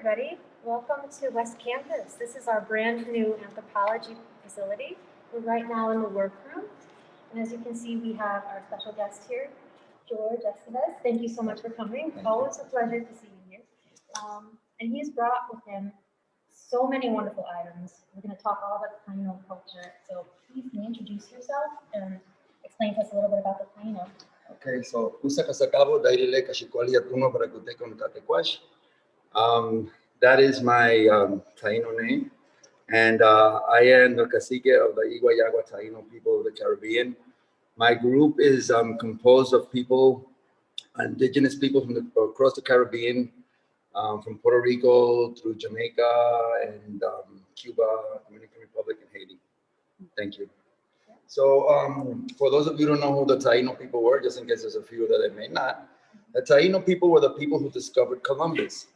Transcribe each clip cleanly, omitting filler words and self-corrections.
everybody. Welcome to West Campus. This is our brand new anthropology facility. We're right now in the workroom. And as you can see, we have our special guest here, Jorges Estévez. Thank you so much for coming. Always a pleasure to see you here. And he's brought with him so many wonderful items. We're going to talk all about the Taíno culture. So please can you introduce yourself and explain to us a little bit about the Taíno. Okay, so usa kasakabo dailele kashikwalia tuno para kute con katekwash. That is my Taíno name, and I am the Kacike of the Iguayagua Taíno people of the Caribbean. My group is composed of people, indigenous people from across the Caribbean, from Puerto Rico through Jamaica and Cuba, Dominican Republic, and Haiti. Thank you. So for those of you who don't know who the Taíno people were, just in case there's a few that I may not, the Taíno people were the people who discovered Columbus.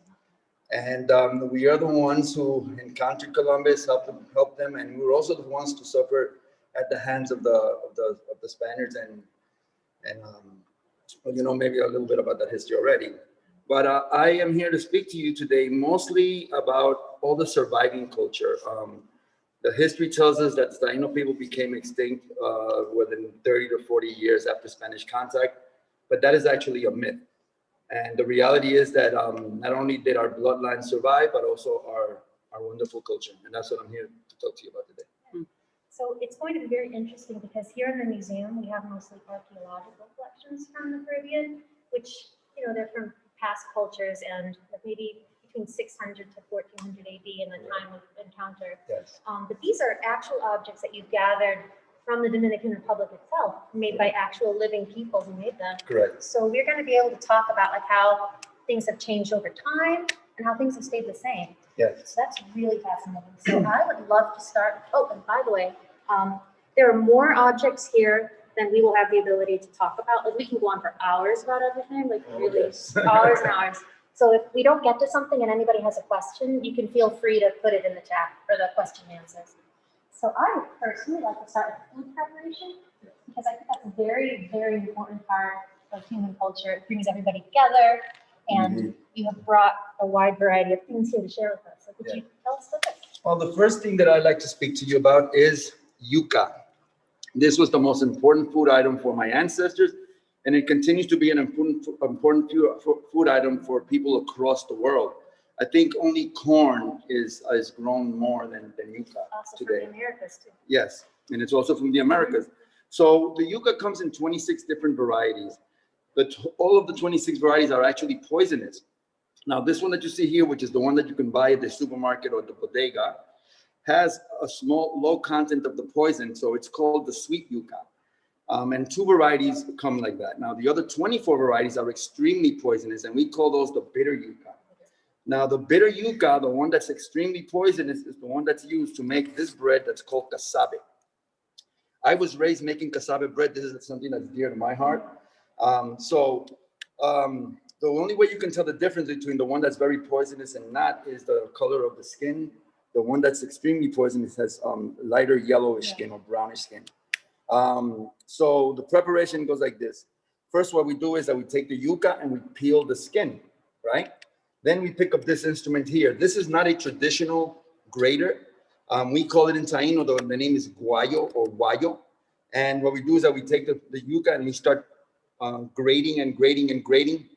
And we are the ones who encountered Columbus, helped them, and we were also the ones to suffer at the hands of the Spaniards, and you know, maybe a little bit about that history already. But I am here to speak to you today mostly about all the surviving culture. The history tells us that the Taíno people became extinct within 30 to 40 years after Spanish contact, but that is actually a myth. And the reality is that not only did our bloodline survive, but also our wonderful culture. And that's what I'm here to talk to you about today. So it's going to be very interesting because here in the museum, we have mostly archaeological collections from the Caribbean, which, you know, they're from past cultures and maybe between 600 to 1400 AD in the time of encounter. Yes. But these are actual objects that you've gathered from the Dominican Republic itself, made by actual living people who made them. Correct. So we're going to be able to talk about like how things have changed over time and how things have stayed the same. Yes. So that's really fascinating. So I would love to start. Oh, and by the way, there are more objects here than we will have the ability to talk about. Like we can go on for hours about everything, like really hours and hours. So if we don't get to something and anybody has a question, you can feel free to put it in the chat for the question and answers. So I would personally like to start with food preparation because I think that's a very, very important part of human culture. It brings everybody together, and you have brought a wide variety of things here to share with us. So could you tell us about this? Well, the first thing that I'd like to speak to you about is yuca. This was the most important food item for my ancestors, and it continues to be an important food item for people across the world. I think only corn is grown more than yuca also today. From the Americas too. Yes, and it's also from the Americas. So the yuca comes in 26 different varieties, but all of the 26 varieties are actually poisonous. Now, this one that you see here, which is the one that you can buy at the supermarket or the bodega, has a small, low content of the poison, so it's called the sweet yuca. And 2 varieties come like that. Now, the other 24 varieties are extremely poisonous, and we call those the bitter yuca. Now, the bitter yuca, the one that's extremely poisonous, is the one that's used to make this bread that's called casabe. I was raised making casabe bread. This is something that's dear to my heart. The only way you can tell the difference between the one that's very poisonous and not is the color of the skin. The one that's extremely poisonous has lighter yellowish skin or brownish skin. So the preparation goes like this. First, what we do is that we take the yuca and we peel the skin, right? Then we pick up this instrument here. This is not a traditional grater. We call it in Taíno, the name is guayo or guayo. And what we do is that we take the yuca and we start grating and grating and grating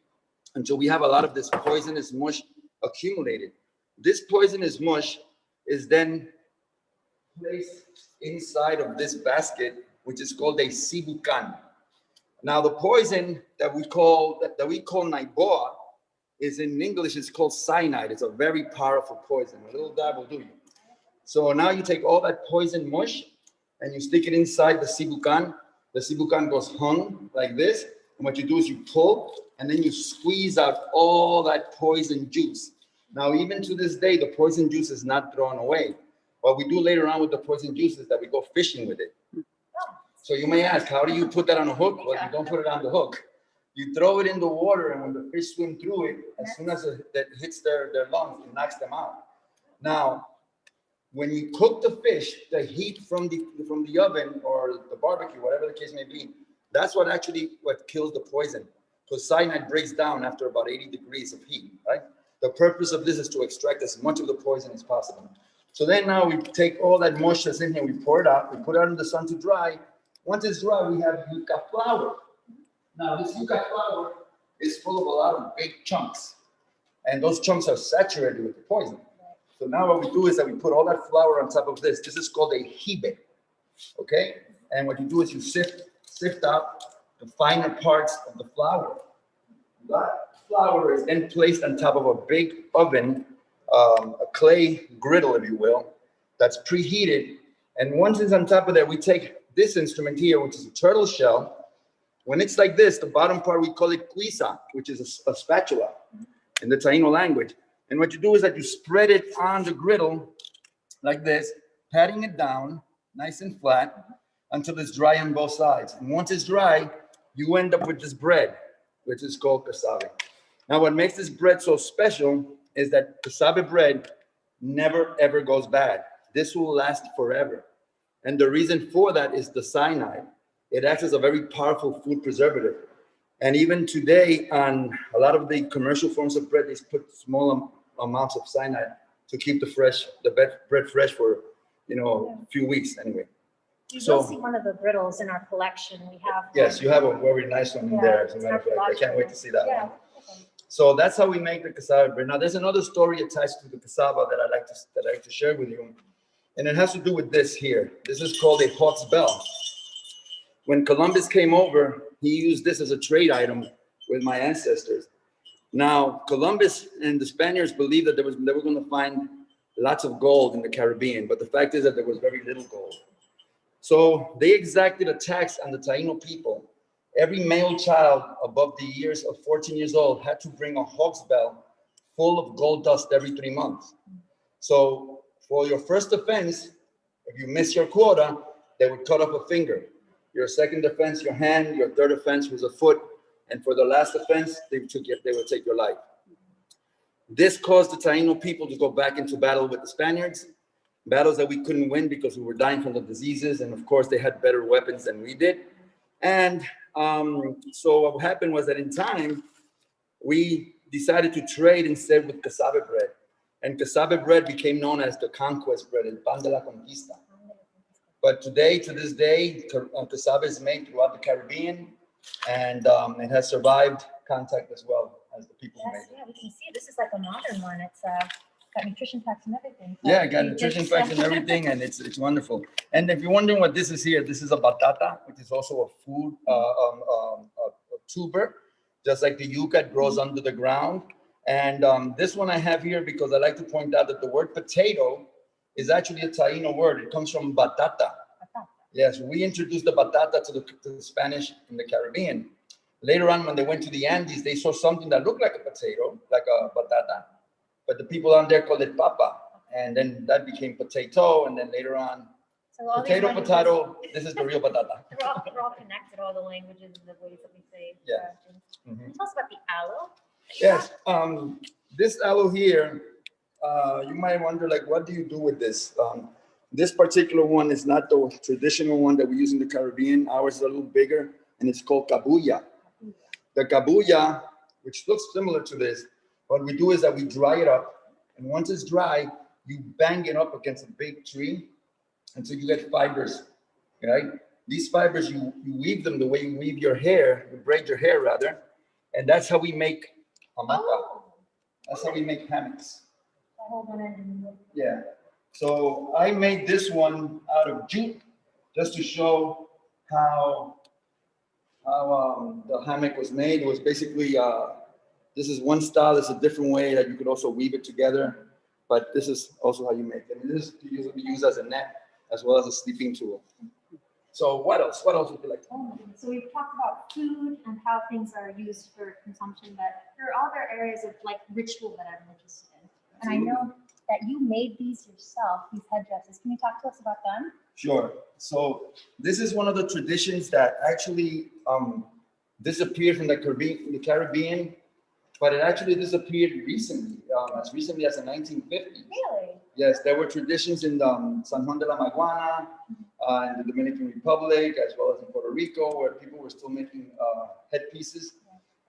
until we have a lot of this poisonous mush accumulated. This poisonous mush is then placed inside of this basket, which is called a sibucan. Now, the poison that we call naiboa is in English, it's called cyanide. It's a very powerful poison. A little dab will do you. So now you take all that poison mush and you stick it inside the sibucan. The sibucan goes hung like this. And what you do is you pull and then you squeeze out all that poison juice. Now, even to this day, the poison juice is not thrown away. What we do later on with the poison juice is that we go fishing with it. So you may ask, how do you put that on a hook? Well, you don't put it on the hook. You throw it in the water, and when the fish swim through it, as soon as it hits their lungs, it knocks them out. Now, when you cook the fish, the heat from the oven or the barbecue, whatever the case may be, that's what kills the poison. Because cyanide breaks down after about 80 degrees of heat, right? The purpose of this is to extract as much of the poison as possible. So then now we take all that moisture that's in here, we pour it out, we put it out in the sun to dry. Once it's dry, we have yucca flour. Now this yucca flour is full of a lot of big chunks, and those chunks are saturated with the poison. So now what we do is that we put all that flour on top of this. This is called a jibe, okay? And what you do is you sift out the finer parts of the flour. That flour is then placed on top of a big oven, a clay griddle, if you will, that's preheated. And once it's on top of that, we take this instrument here, which is a turtle shell. When it's like this, the bottom part, we call it cuisa, which is a spatula in the Taíno language. And what you do is that you spread it on the griddle like this, patting it down nice and flat until it's dry on both sides. And once it's dry, you end up with this bread, which is called cassave. Now, what makes this bread so special is that cassave bread never, ever goes bad. This will last forever. And the reason for that is the cyanide. It acts as a very powerful food preservative. And even today, on a lot of the commercial forms of bread, they put small amounts of cyanide to keep the bread fresh for, a few weeks anyway. You will see one of the griddles in our collection. We have. Yes, you have a very nice one in there. As a matter of fact, I can't wait to see that one. So that's how we make the cassava bread. Now, there's another story attached to the cassava that I'd like to share with you, and it has to do with this here. This is called a hawk's bell. When Columbus came over, he used this as a trade item with my ancestors. Now, Columbus and the Spaniards believed that they were going to find lots of gold in the Caribbean, but the fact is that there was very little gold. So they exacted a tax on the Taíno people. Every male child above the years of 14 years old had to bring a hawk's bell full of gold dust every 3 months. So for your first offense, if you miss your quota, they would cut off a finger. Your second offense, your hand. Your third offense was a foot. And for the last offense, they would take your life. This caused the Taíno people to go back into battle with the Spaniards, battles that we couldn't win because we were dying from the diseases. And of course, they had better weapons than we did. And so what happened was that in time, we decided to trade instead with cassava bread. And cassava bread became known as the conquest bread, el pan de la conquista. But today, to this day, cassava is made throughout the Caribbean, and it has survived contact as well as the people who made it. Yeah, we can see this is like a modern one. It's got nutrition facts and everything. Yeah, got nutrition facts and everything, and it's wonderful. And if you're wondering what this is here, this is a batata, which is also a food, a tuber, just like the yucca, it grows under the ground. And this one I have here because I like to point out that the word potato is actually a Taíno word. It comes from batata. Yes, we introduced the batata to the Spanish in the Caribbean. Later on, when they went to the Andes, they saw something that looked like a potato, like a batata. But the people down there called it papa. And then that became potato. And then later on, so potato, this is the real batata. We're all connected, all the languages and the ways that we say. Yeah. Can you tell us about the aloe? Yes, this aloe here, you might wonder, like, what do you do with this? This particular one is not the traditional one that we use in the Caribbean. Ours is a little bigger, and it's called cabuya. The cabuya, which looks similar to this, what we do is that we dry it up, and once it's dry, you bang it up against a big tree until you get fibers, right? These fibers, you weave them the way you weave your hair, you braid your hair rather, and that's how we make hamaca. That's how we make hammocks. Yeah. So I made this one out of jute just to show how the hammock was made. It was basically, this is one style. It's a different way that you could also weave it together, but this is also how you make it. And this is usually used as a net as well as a sleeping tool. So what else? What else would you like to know? So we've talked about food and how things are used for consumption, but there are other areas of like ritual that I'm interested in. And I know that you made these yourself, these headdresses. Can you talk to us about them? Sure. So this is one of the traditions that actually disappeared from the Caribbean, but it actually disappeared recently, as recently as the 1950s. Really? Yes, there were traditions in San Juan de la Maguana, in the Dominican Republic, as well as in Puerto Rico, where people were still making headpieces.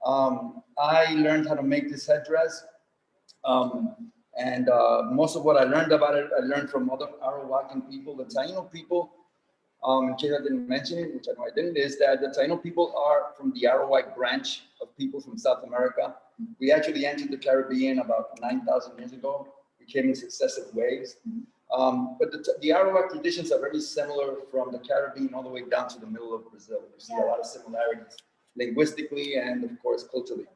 I learned how to make this headdress And most of what I learned about it, I learned from other Arawakan people. The Taíno people, in case I didn't mention it, which I know I didn't, is that the Taíno people are from the Arawak branch of people from South America. We actually entered the Caribbean about 9,000 years ago. We came in successive waves. But the Arawak traditions are very similar from the Caribbean all the way down to the middle of Brazil. You see a lot of similarities linguistically and, of course, culturally.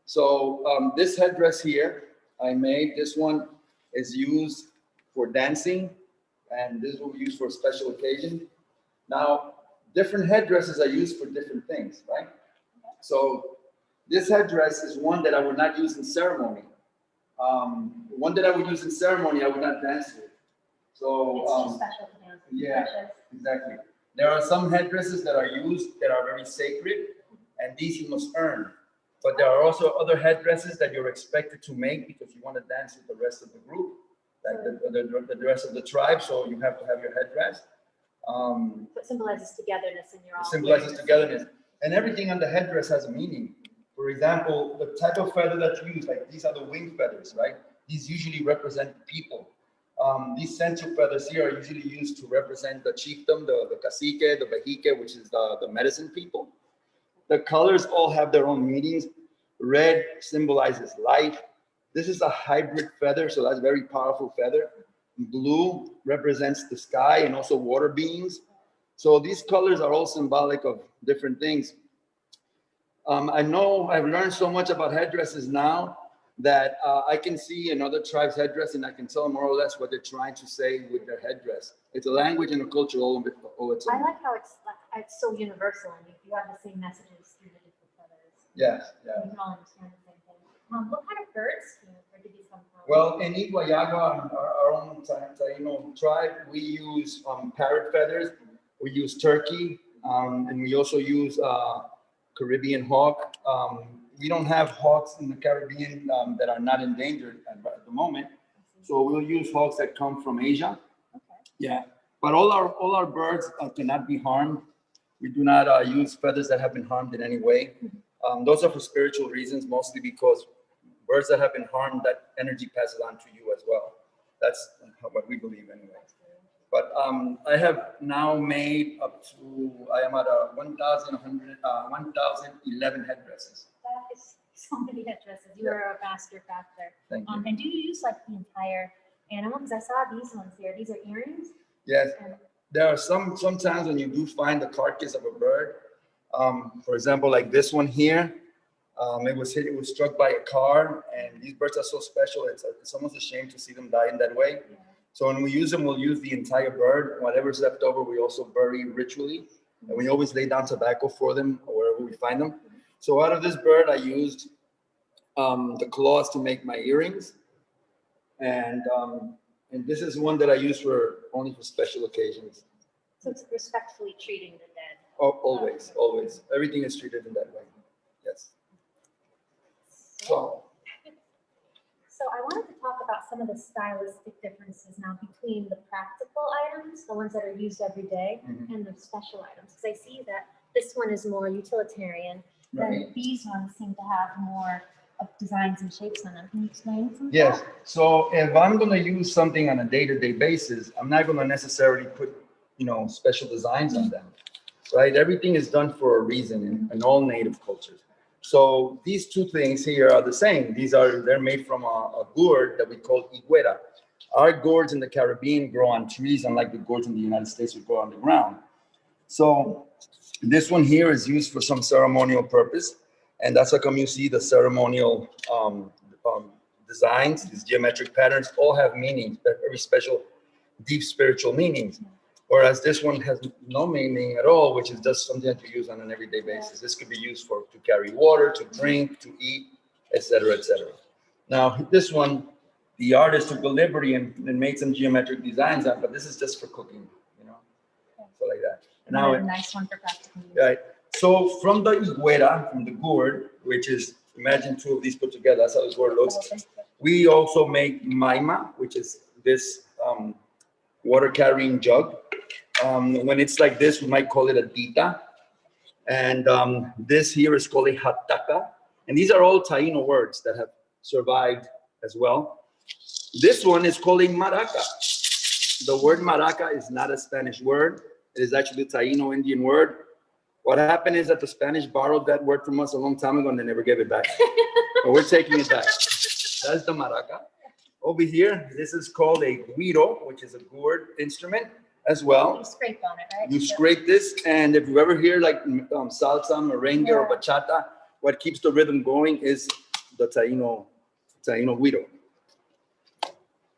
So this headdress here I made, this one is used for dancing, and this will be used for a special occasion. Now, different headdresses are used for different things, right? So this headdress is one that I would not use in ceremony. One that I would use in ceremony, I would not dance with. So It's too special to dance. yeah, exactly. There are some headdresses that are used that are very sacred, and these you must earn. But there are also other headdresses that you're expected to make because you want to dance with the rest of the group, like the rest of the tribe. So you have to have your headdress. What symbolizes togetherness in your own. Symbolizes togetherness, and everything on the headdress has a meaning. For example, the type of feather that you use, like these are the wing feathers, right? These usually represent people. These central feathers here are usually used to represent the chiefdom, the cacique, the vejique, which is the medicine people. The colors all have their own meanings. Red symbolizes life. This is a hybrid feather, so that's a very powerful feather. Blue represents the sky and also water beings. So these colors are all symbolic of different things. I know I've learned so much about headdresses now that I can see another tribe's headdress and I can tell more or less what they're trying to say with their headdress. It's a language and a culture all its own. I like how it's so universal and you have the same messages through the different feathers. Yes, yeah. You can all understand the same thing. What kind of birds where did these come from? Well, in Iguayaga, our own Taíno tribe, we use parrot feathers, we use turkey, and we also use Caribbean hawk. We don't have hawks in the Caribbean that are not endangered at the moment. So we'll use hawks that come from Asia. Okay. Yeah, but all our birds cannot be harmed. We do not use feathers that have been harmed in any way. Those are for spiritual reasons, mostly because birds that have been harmed, that energy passes on to you as well. That's what we believe anyway. But I have now made up to, I am at 1,011 headdresses. That is so many headdresses. You are a master crafter. Thank you. And do you use like the entire animal? Because I saw these ones here. These are earrings. Yes. There are sometimes when you do find the carcass of a bird, for example, like this one here, it was struck by a car, and these birds are so special. It's almost a shame to see them die in that way. Yeah. So when we use them, we'll use the entire bird. Whatever's left over, we also bury ritually, and we always lay down tobacco for them or wherever we find them. So out of this bird, I used the claws to make my earrings, and this is one that I use only for special occasions. So it's respectfully treating the dead. Oh, always. Everything is treated in that way. Yes. So I wanted to talk about some of the stylistic differences now between the practical items, the ones that are used every day, and the special items. Because I see that this one is more utilitarian, then these ones seem to have more of designs and shapes on them. Can you explain some of yes. that? So if I'm going to use something on a day-to-day basis, I'm not going to necessarily put, special designs on them, right? Everything is done for a reason in all native cultures. So these two things here are the same. They're made from a gourd that we call higuera. Our gourds in the Caribbean grow on trees, unlike the gourds in the United States which grow on the ground. So this one here is used for some ceremonial purpose. And that's how come you see the ceremonial designs, these geometric patterns, all have meanings, they're very special, deep spiritual meanings. Whereas this one has no meaning at all, which is just something that you use on an everyday basis. This could be used to carry water, to drink, to eat, etc., etc. Now, this one, the artist took the liberty and made some geometric designs on, but this is just for cooking, so like that. now a nice one for practical use. Right. So from the higuera, from the gourd, which is, imagine two of these put together, that's how the gourd looks. We also make maima, which is this water carrying jug. When it's like this, we might call it a dita. And this here is called a hataka. And these are all Taíno words that have survived as well. This one is called a maraca. The word maraca is not a Spanish word. It is actually a Taíno Indian word. What happened is that the Spanish borrowed that word from us a long time ago and they never gave it back. But we're taking it back. That's the maraca. Over here, this is called a guiro, which is a gourd instrument as well. You scrape on it, right? You scrape this, and if you ever hear like salsa, merengue, or bachata, what keeps the rhythm going is the Taíno guiro.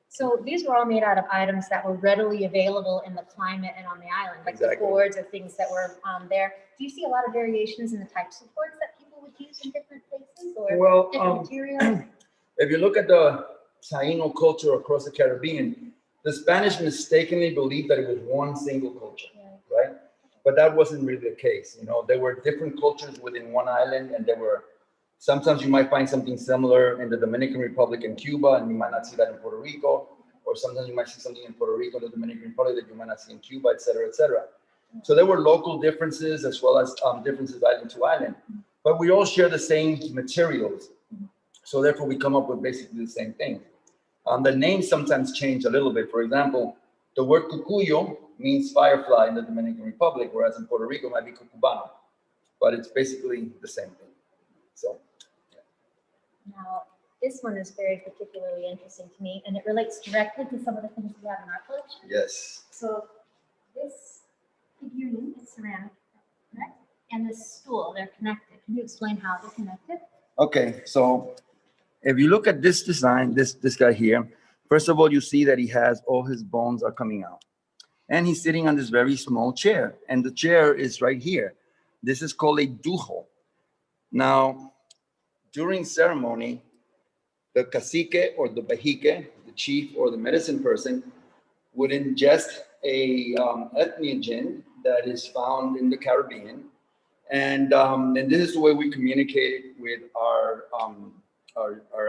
So these were all made out of items that were readily available in the climate and on the island, like the gourds or things that were there. Do you see a lot of variations in the types of gourds that people would use in different places or different materials? If you look at the Taíno culture across the Caribbean, the Spanish mistakenly believed that it was one single culture, right? But that wasn't really the case. You know, there were different cultures within one island, and there were sometimes you might find something similar in the Dominican Republic and Cuba, and you might not see that in Puerto Rico, or sometimes you might see something in Puerto Rico, the Dominican Republic that you might not see in Cuba, et cetera, et cetera. So there were local differences as well as differences island to island, but we all share the same materials. So therefore we come up with basically the same thing. The names sometimes change a little bit. For example, the word cucuyo means firefly in the Dominican Republic, whereas in Puerto Rico it might be cucubano, but it's basically the same thing. So. Now, this one is very particularly interesting to me, and it relates directly to some of the things we have in our collection. Yes. So this figurine is ceramic, correct? And this stool, they're connected. Can you explain how they're connected? Okay, so if you look at this design, this guy here, first of all, you see that he has all his bones are coming out. And he's sitting on this very small chair, and the chair is right here. This is called a dujo. Now, during ceremony, the cacique or the bejique, the chief or the medicine person, would ingest a ethnogen that is found in the Caribbean. And this is the way we communicate with our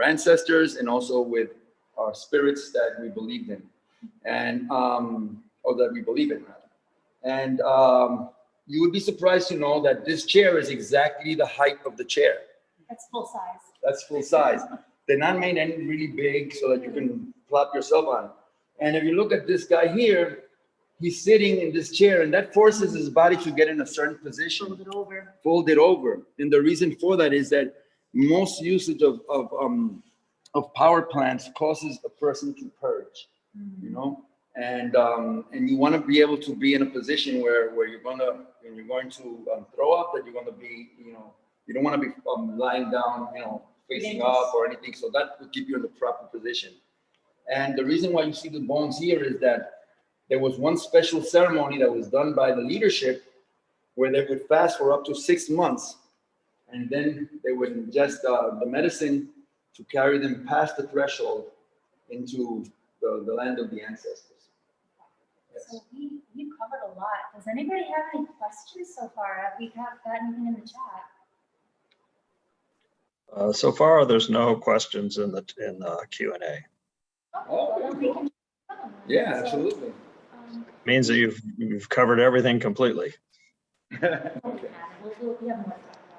ancestors and also with our spirits that we believed in, and or that we believe in. And you would be surprised to know that this chair is exactly the height of the chair. That's full size. That's full size. They're not made any really big so that you can plop yourself on. And if you look at this guy here, he's sitting in this chair, and that forces his body to get in a certain position. Fold it over. Fold it over. And the reason for that is that most usage of power plants causes a person to purge, you know? And you want to be able to be in a position where you're going to, when you're going to throw up, that you're going to be, you know, you don't want to be lying down, you know, facing up or anything. So that will keep you in the proper position. And the reason why you see the bones here is that there was one special ceremony that was done by the leadership where they would fast for up to 6 months. And then they would ingest the medicine to carry them past the threshold into the land of the ancestors. Yes. So you covered a lot. Does anybody have any questions so far? Have we got anything in the chat? So far, there's no questions in the Q&A. Oh, Well, then we can. yeah, So, absolutely. Means that you've covered everything completely. We have more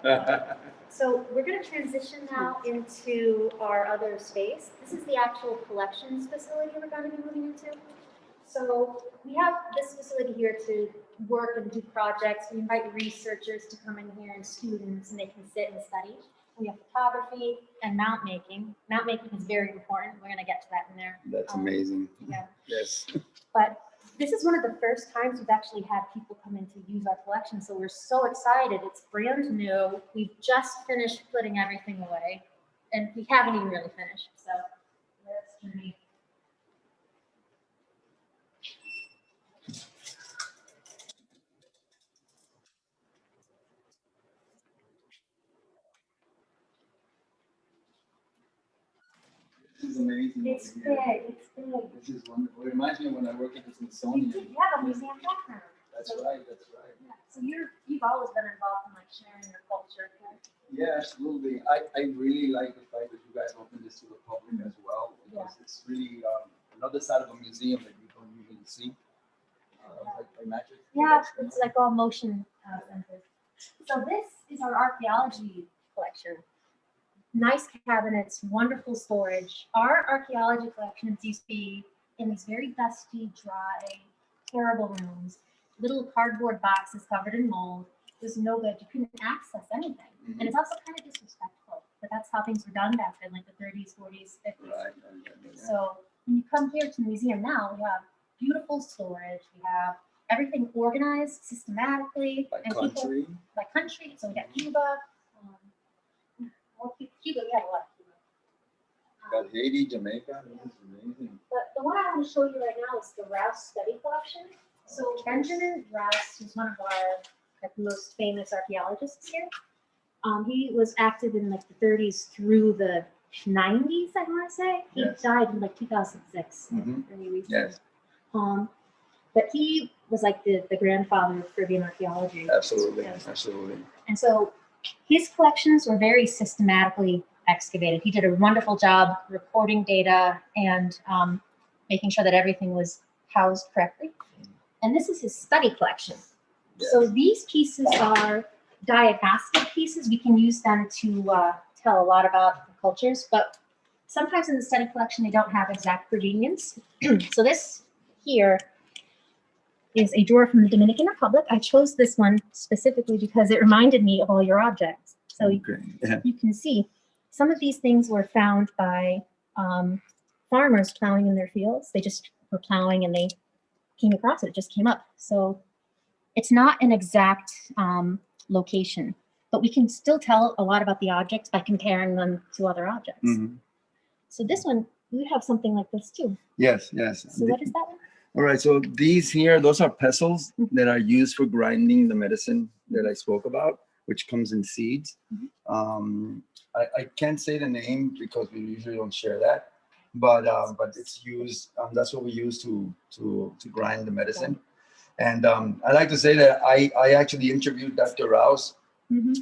time. So we're going to transition now into our other space. This is the actual collections facility we're going to be moving into. So we have this facility here to work and do projects. We invite researchers to come in here and students, and they can sit and study. We have photography and mount making. Mount making is very important. We're going to get to that in there. That's amazing. Yeah. Yes. But this is one of the first times we've actually had people come in to use our collection. So we're so excited. It's brand new. We've just finished putting everything away, and we haven't even really finished. So that's going to be. This is amazing. It's big. It's big. This is wonderful. It reminds me of when I worked at the Smithsonian. You have a museum background. That's right. That's right. Yeah. So you've always been involved in like sharing your culture. Right? Yeah, absolutely. I really like the fact that you guys open this to the public as well, because it's really another side of a museum that you don't usually see. Like magic. Yeah, it's like all motion centered. So this is our archaeology collection. nice cabinets, wonderful storage. Our archaeology collections used to be in these very dusty, dry, terrible rooms, little cardboard boxes covered in mold. It was no good. You couldn't access anything. And it's also kind of disrespectful, but that's how things were done back then, like the 30s, 40s, 50s. Right. So when you come here to the museum now, we have beautiful storage. We have everything organized systematically. By and country. People, by country. So we got Cuba. Cuba, we had a lot of Cuba. Got Haiti, Jamaica. That's amazing. But the one I want to show you right now is the Rouse Study Collection. So Benjamin Rouse, who's one of our most famous archaeologists here, he was active in like the 30s through the 90s, I want to say. He died in like 2006, really recently. Yes. But he was like the grandfather of Caribbean archaeology. Absolutely, Yes. absolutely. And so his collections were very systematically excavated. He did a wonderful job recording data and making sure that everything was housed correctly. And this is his study collection. Yes. So these pieces are diagnostic pieces. We can use them to tell a lot about the cultures, but sometimes in the study collection, they don't have exact provenience. So this here is a drawer from the Dominican Republic. I chose this one specifically because it reminded me of all your objects. So you can see some of these things were found by farmers plowing in their fields. They just were plowing and they came across it. It just came up. So it's not an exact location, but we can still tell a lot about the objects by comparing them to other objects. So this one, we have something like this too. Yes, yes. So what is that one? All right, so these here, those are pestles that are used for grinding the medicine that I spoke about, which comes in seeds. I can't say the name because we usually don't share that, but it's used. That's what we use to grind the medicine. And I like to say that I actually interviewed Dr. Rouse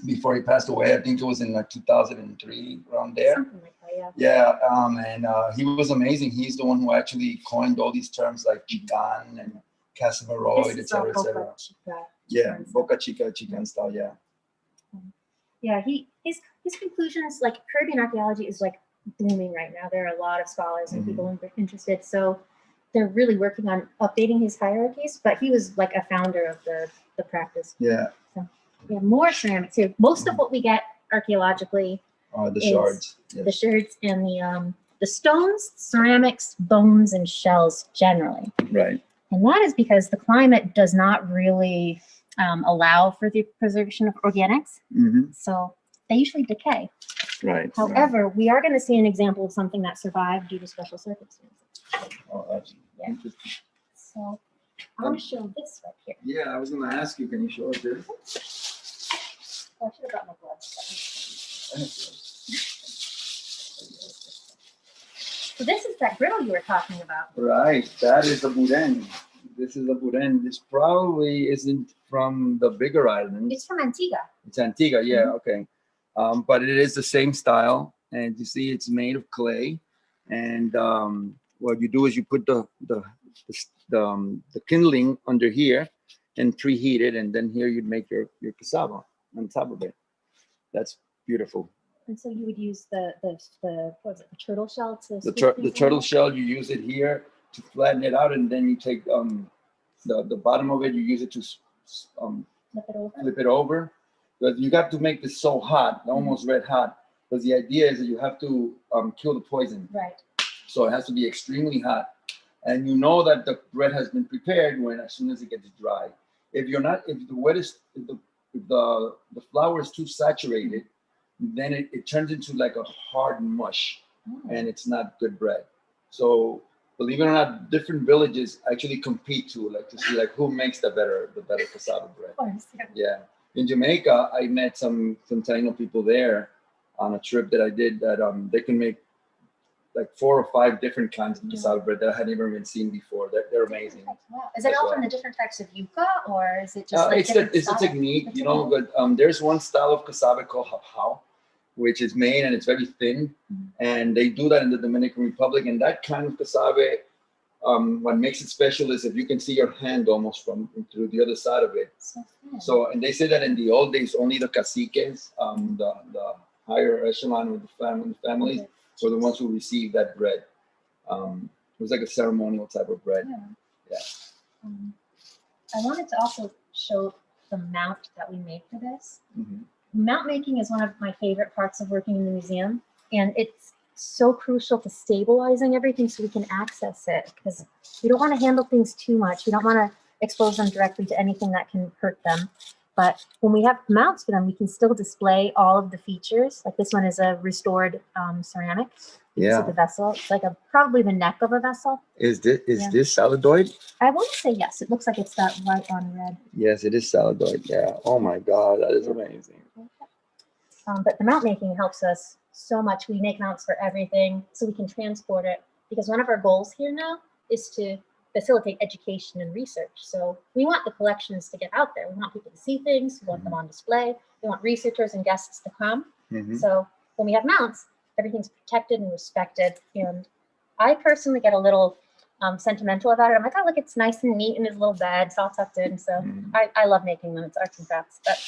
before he passed away. I think it was in like 2003, around there. Something like that, yeah. Yeah, and he was amazing. He's the one who actually coined all these terms like Chican and Casamaroid, et cetera, et cetera. Yeah, Boca Chica, Chican style, yeah. Yeah, his conclusions, like Caribbean archaeology is like booming right now. There are a lot of scholars and people interested. So they're really working on updating his hierarchies, but he was like a founder of the practice. Yeah. So we have more ceramics here. Most of what we get archaeologically the shards. Yes. The shards and the stones, ceramics, bones, and shells generally. Right. And that is because the climate does not really allow for the preservation of organics. So they usually decay. Right. However, we are going to see an example of something that survived due to special circumstances. Oh, that's interesting. So I want to show this right here. Yeah, I was going to ask you, can you show us this? Oh, I should have brought my gloves. So this is that griddle you were talking about. Right, that is a boudin. This is a boudin. This probably isn't from the bigger islands. It's from Antigua. It's Antigua, yeah, okay. But it is the same style, and you see it's made of clay. And what you do is you put the kindling under here and preheat it, and then here you'd make your cassava on top of it. That's beautiful. And so you would use the what is it, the turtle shell to the turtle shell. You use it here to flatten it out, and then you take the bottom of it. You use it to flip it over. But you got to make this so hot, almost red hot, because the idea is that you have to kill the poison. Right. So it has to be extremely hot, and you know that the bread has been prepared as soon as it gets dry. If the flour is too saturated, then it turns into like a hard mush, and it's not good bread. So believe it or not, different villages actually compete to see like who makes the better cassava bread. Of course, yeah. In Jamaica, I met some Taíno people there on a trip that I did that they can make like 4 or 5 different kinds of cassava bread that I had never even seen before. They're amazing. Wow. Is it all from the different types of yuca, or is it just like it's a technique, you know, but there's one style of cassava called hapao, which is made and it's very thin, and they do that in the Dominican Republic. And that kind of cassava, what makes it special is if you can see your hand almost from through the other side of it. So and they say that in the old days, only the caciques, the higher echelon with the families were the ones who received that bread. It was like a ceremonial type of bread. Yeah. I wanted to also show the mount that we made for this. Mm-hmm. Mount making is one of my favorite parts of working in the museum, and it's so crucial to stabilizing everything so we can access it, because we don't want to handle things too much. We don't want to expose them directly to anything that can hurt them. But when we have mounts for them, we can still display all of the features. Like this one is a restored ceramic. You can see the vessel. It's like probably the neck of a vessel. Is this saladoid? I want to say yes. It looks like it's that white on red. Yes, it is saladoid. Yeah. Oh my God, that is amazing. But the mount making helps us so much. We make mounts for everything so we can transport it, because one of our goals here now is to facilitate education and research. So we want the collections to get out there. We want people to see things. We want them on display. We want researchers and guests to come. So when we have mounts, everything's protected and respected. And I personally get a little sentimental about it. I'm like, oh, look, it's nice and neat in his little bed. It's all tucked in. So I love making them. It's arts and crafts. But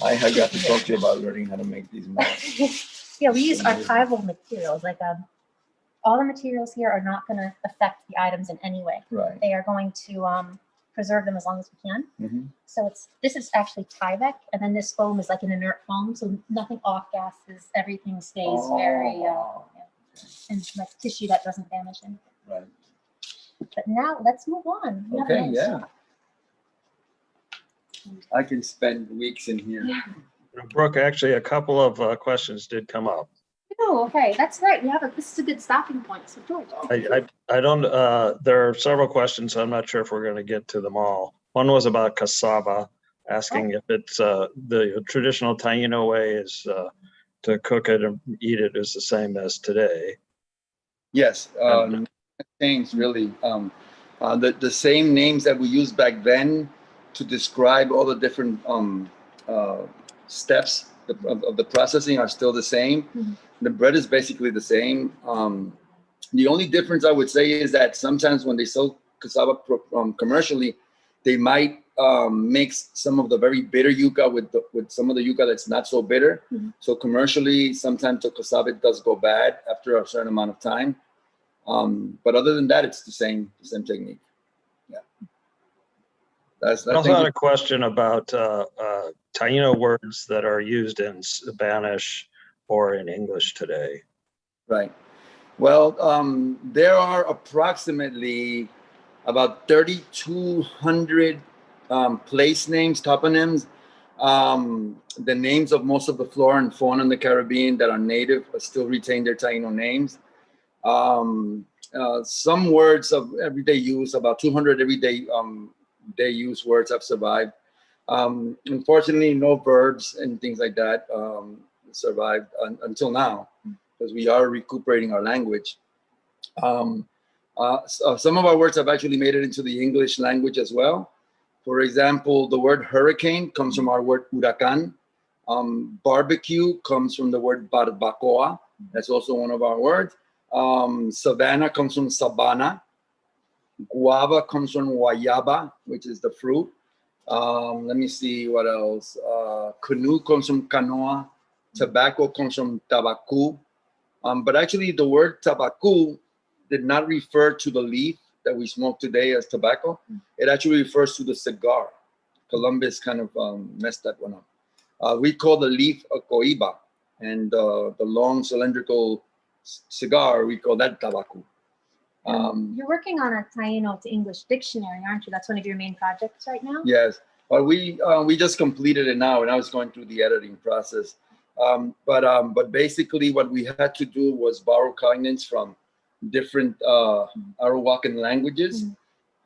I have got to talk to you about learning how to make these mounts. Yeah, we use archival materials. Like all the materials here are not going to affect the items in any way. Right. They are going to preserve them as long as we can. So this is actually Tyvek, and then this foam is like an inert foam, so nothing off gases. Everything stays very and like tissue that doesn't damage anything. Right. But now let's move on. Okay. Yeah. I can spend weeks in here. Yeah. Brooke, actually, a couple of questions did come up. Oh, okay. That's right. This is a good stopping point. So George. I don't, there are several questions. I'm not sure if we're going to get to them all. One was about cassava, asking if it's the traditional Taíno way is to cook it and eat it is the same as today. Yes, changed really. The same names that we used back then to describe all the different steps of the processing are still the same. The bread is basically the same. The only difference I would say is that sometimes when they sell cassava commercially, they might mix some of the very bitter yuca with some of the yuca that's not so bitter. So commercially, sometimes the cassava does go bad after a certain amount of time. But other than that, it's the same technique. Yeah. I also had a question about Taíno words that are used in Spanish or in English today. Right. Well, there are approximately about 3,200 place names, toponyms. The names of most of the flora and fauna in the Caribbean that are native still retain their Taíno names. Some words of everyday use, about 200 everyday day use words have survived. Unfortunately, no verbs and things like that survived until now, because we are recuperating our language. Some of our words have actually made it into the English language as well. For example, the word hurricane comes from our word huracán. Barbecue comes from the word barbacoa. That's also one of our words. Savannah comes from sabana. Guava comes from guayaba, which is the fruit. Let me see what else. Canoe comes from canoa. Tobacco comes from tabacu. But actually the word tabacu did not refer to the leaf that we smoke today as tobacco. It actually refers to the cigar. Columbus kind of messed that one up. We call the leaf a coiba, and the long cylindrical cigar, we call that tabacu. You're working on a Taíno to English dictionary, aren't you? That's one of your main projects right now? Yes. Well, we just completed it now, and I was going through the editing process. But basically what we had to do was borrow cognates from different Arawakan languages.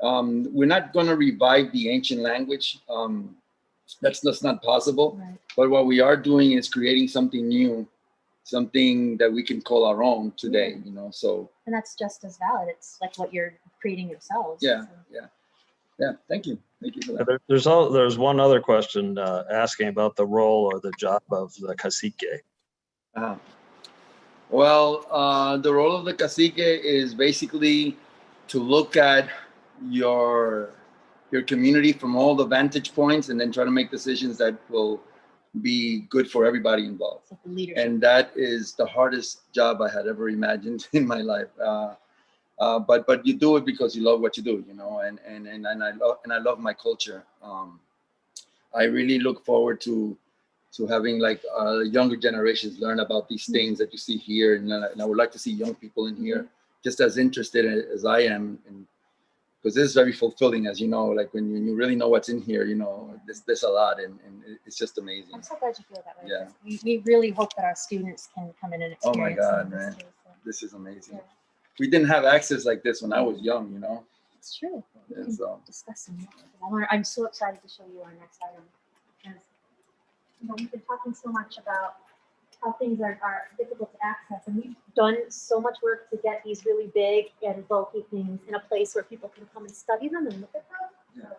We're not going to revive the ancient language. That's not possible. Right. But what we are doing is creating something new, something that we can call our own today, you know, so. And that's just as valid. It's like what you're creating yourselves. Yeah, so. Yeah, thank you. Thank you for that. There's one other question asking about the role or the job of the cacique. Well, the role of the cacique is basically to look at your community from all the vantage points and then try to make decisions that will be good for everybody involved. It's like the leadership. And that is the hardest job I had ever imagined in my life. But you do it because you love what you do, you know, and I love my culture. I really look forward to having like younger generations learn about these things that you see here, and I would like to see young people in here just as interested as I am, because this is very fulfilling, as you know, like when you really know what's in here, you know, there's a lot, and it's just amazing. I'm so glad you feel that way. Yeah. We really hope that our students can come in and Oh experience. my God, some of man. this too, so. This is amazing. Yeah. We didn't have access like this when I was young, you know. It's true. We Yeah, can so. discuss some more. I'm so excited to show you our next item. Because, you know, we've been talking so much about how things are difficult to access, and we've done so much work to get these really big and bulky things in a place where people can come and study them and look at them. Yeah. So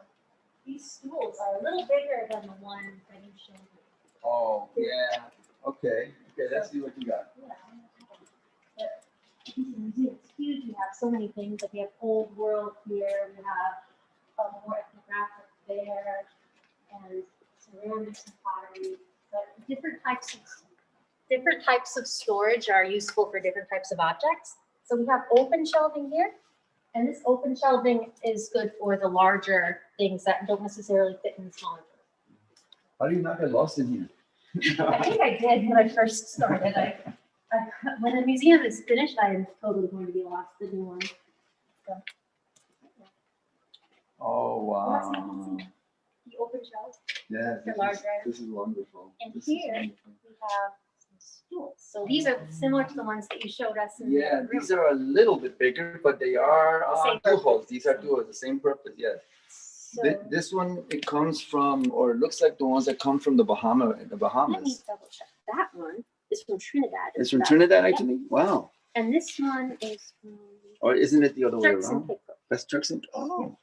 these stools are a little bigger than the one that you showed me. Oh, yeah. Okay, let's see what you got. Yeah. But it's huge. We have so many things. Like we have old world here. We have more ethnographic there, and ceramics and pottery. But different types of storage are useful for different types of objects. So we have open shelving here, and this open shelving is good for the larger things that don't necessarily fit in the smaller. How do you not get lost in here? I think I did when I first started. When the museum is finished, I am totally going to be lost in new one. So, Oh, wow. the open shelves. Yeah, The large items. this is wonderful. And This is here wonderful. we have some stools. So these are similar to the ones that you showed us in Yeah, the room. these are a little bit bigger, but they are Same duos. purpose. These are duos, the same purpose, yes. So This one, it comes from, or it looks like the ones that come from the let me Bahamas. double check. That one is from Trinidad. It's from Trinidad, actually? Wow. And this one is from Or isn't it the other way Turks and around? Caicos. That's Turks and, oh.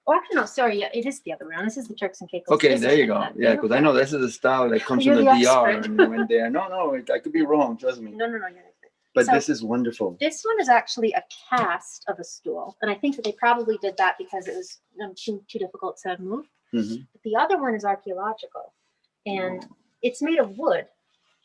Oh, actually, no, sorry. Yeah, it is the other way around. This is the Turks and Caicos. Okay, This there is you go. Trinidad. Yeah, because I know this is a style that comes from You're the the DR expert. and they went there. No, I could be wrong, trust me. No, you're not. But So- this is wonderful. This one is actually a cast of a stool, and I think that they probably did that because it was too difficult to move. Mhm. But the other one is archaeological, and it's made of wood,